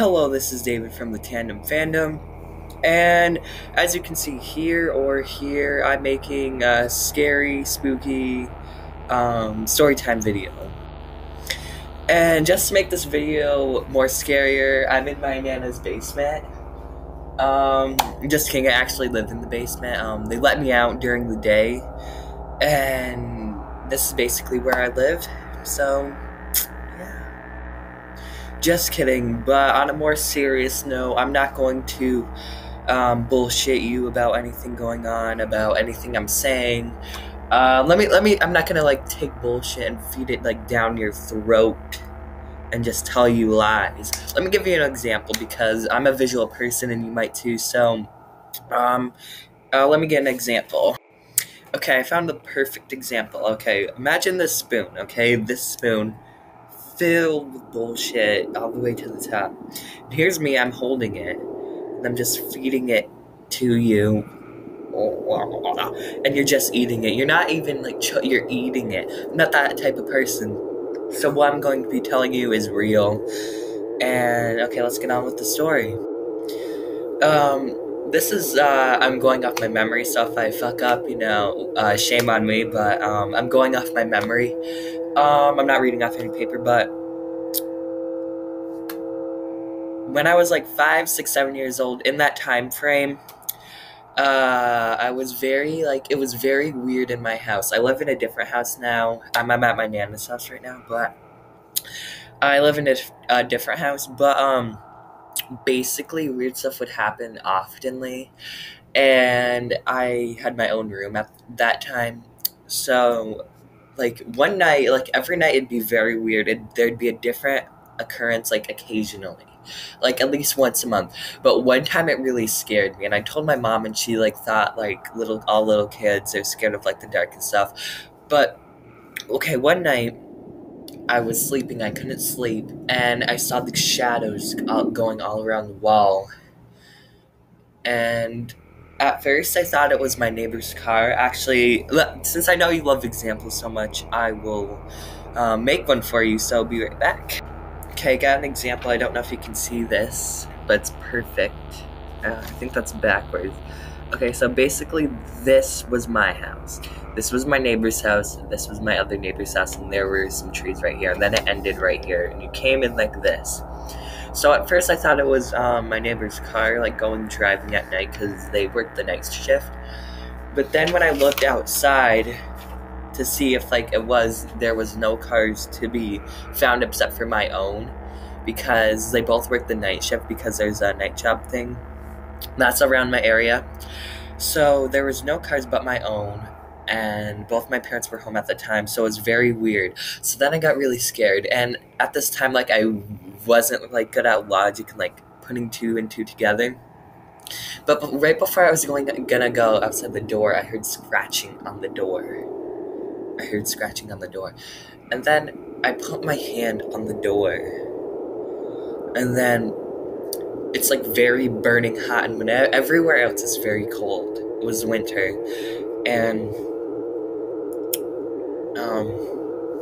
Hello, this is David from the Tandem Fandom, and as you can see here or here, I'm making a scary, spooky storytime video. And just to make this video more scarier, I'm in my Nana's basement. Just kidding, I actually live in the basement. They let me out during the day, and this is basically where I live, so just kidding, but on a more serious note, I'm not going to bullshit you about anything going on, about anything I'm saying. I'm not gonna take bullshit and feed it down your throat and just tell you lies. Let me give you an example because I'm a visual person and you might too, so let me get an example. Okay, I found the perfect example. Okay, imagine this spoon, okay? This spoon filled with bullshit all the way to the top. And here's me, I'm holding it, and I'm just feeding it to you, and you're just eating it. You're not even you're eating it. I'm not that type of person. So what I'm going to be telling you is real. And okay, let's get on with the story. This is, I'm going off my memory, so if I fuck up, shame on me, but, I'm going off my memory. I'm not reading off any paper, but when I was 5, 6, 7 years old, in that time frame, I was very, it was very weird in my house. I live in a different house now. I'm at my Nana's house right now, but I live in a different house, but, basically weird stuff would happen oftenly, and I had my own room at that time, so one night, every night it'd be very weird. There'd be a different occurrence, occasionally, at least once a month. But one time it really scared me, and I told my mom, and she thought all little kids are scared of the dark and stuff. But okay, one night I was sleeping, I couldn't sleep, and I saw the shadows going all around the wall. And at first, I thought it was my neighbor's car. Actually, since I know you love examples so much, I will make one for you, so I'll be right back. Okay, I got an example. I don't know if you can see this, but it's perfect. I think that's backwards. Okay, so basically, this was my house. This was my neighbor's house. This was my other neighbor's house, and there were some trees right here, and then it ended right here, and you came in like this. So at first I thought it was my neighbor's car, driving at night because they worked the night shift. But then when I looked outside to see if there was no cars to be found except for my own, because they both work the night shift because there's a night job thing that's around my area. So there was no cars but my own, and both my parents were home at the time, so it was very weird. So then I got really scared, and at this time, I wasn't, good at logic and, putting two and two together. But right before I was gonna go outside the door, I heard scratching on the door. And then I put my hand on the door, and then it's, very burning hot, and everywhere else is very cold. It was winter, and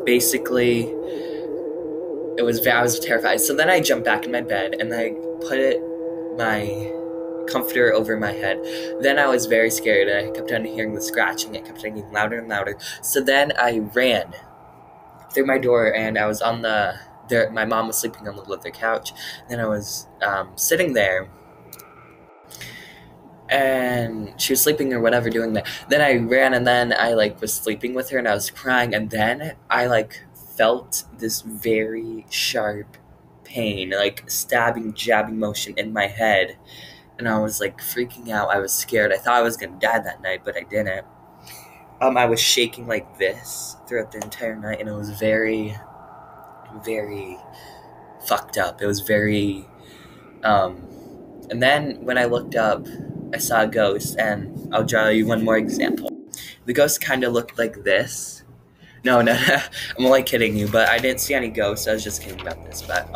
basically, I was terrified. So then I jumped back in my bed, and I put my comforter over my head. Then I was very scared, and I kept on hearing the scratching. It kept getting louder and louder. So then I ran through my door, and I was on my mom was sleeping on the leather couch. Then I was sitting there, and she was sleeping or whatever, doing that. Then I ran, and then I was sleeping with her, and I was crying, and then I felt this very sharp pain, stabbing, jabbing motion in my head, and I was freaking out. I was scared. I thought I was gonna die that night, but I didn't. I was shaking like this throughout the entire night, and it was very, very fucked up. It was very, and then when I looked up, I saw a ghost, and I'll draw you one more example. The ghost kind of looked like this. No, I'm only kidding you, but I didn't see any ghosts. I was just kidding about this, but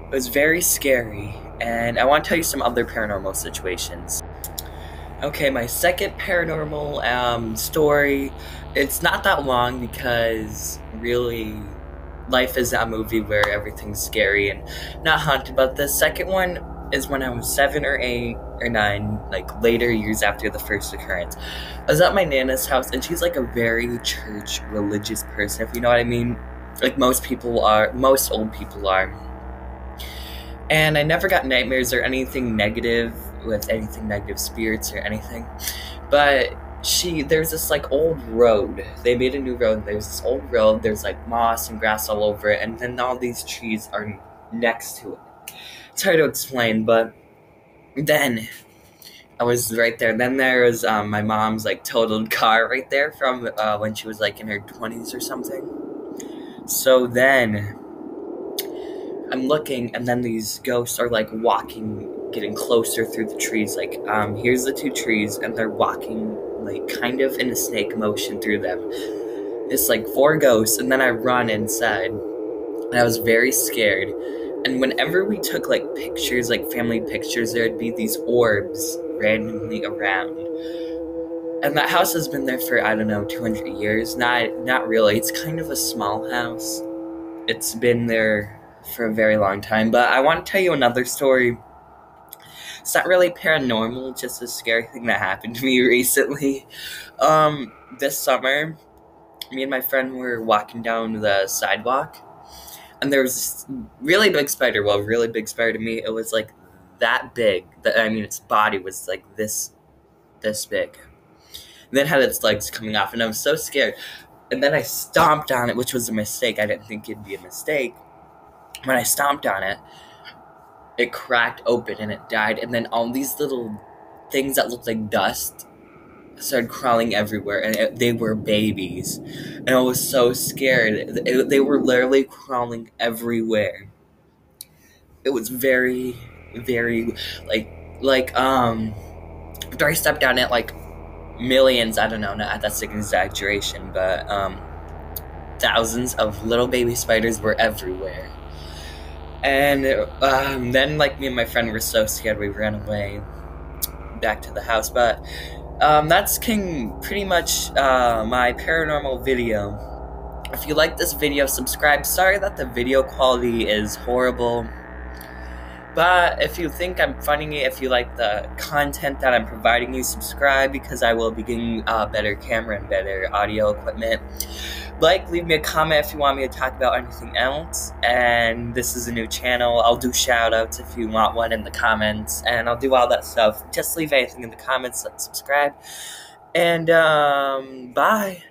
it was very scary, and I want to tell you some other paranormal situations. Okay, my second paranormal story, it's not that long because really life is a movie where everything's scary and not haunted. But the second one is when I was 7 or 8 or 9, like later years after the first occurrence. I was at my Nana's house, and she's like a very church religious person, if you know what I mean. Like most old people are. And I never got nightmares or anything negative with anything negative spirits or anything. But there's this like old road. They made a new road. There's this old road. There's like moss and grass all over it, and then all these trees are next to it. It's hard to explain, but then I was right there. Then there was my mom's like totaled car right there from when she was like in her 20s or something. So then I'm looking, and then these ghosts are like walking, getting closer through the trees. Like here's the 2 trees, and they're walking like kind of in a snake motion through them. It's like 4 ghosts, and then I run inside, and I was very scared. And whenever we took like pictures, like family pictures, there'd be these orbs randomly around. And that house has been there for, I don't know, 200 years. Not really. It's kind of a small house. It's been there for a very long time. But I want to tell you another story. It's not really paranormal, just a scary thing that happened to me recently. This summer, me and my friend were walking down the sidewalk, and there was this really big spider. Well, really big spider to me. It was like that big. Its body was like this big. And then it had its legs coming off, and I was so scared. And then I stomped on it, which was a mistake. I didn't think it'd be a mistake. When I stomped on it, it cracked open and it died. And then all these little things that looked like dust started crawling everywhere, and they were babies. And I was so scared. They were literally crawling everywhere. It was very, very, after I stepped on it, like, millions, I don't know, that's an exaggeration, but, thousands of little baby spiders were everywhere. And, then, like, me and my friend were so scared, we ran away back to the house. But that's pretty much my paranormal video. If you like this video, subscribe. Sorry that the video quality is horrible, but if you think I'm funny, if you like the content that I'm providing you, subscribe, because I will be getting better camera and better audio equipment. Leave me a comment if you want me to talk about anything else. And this is a new channel. I'll do shout-outs if you want one in the comments, and I'll do all that stuff. Just leave anything in the comments, subscribe, and bye.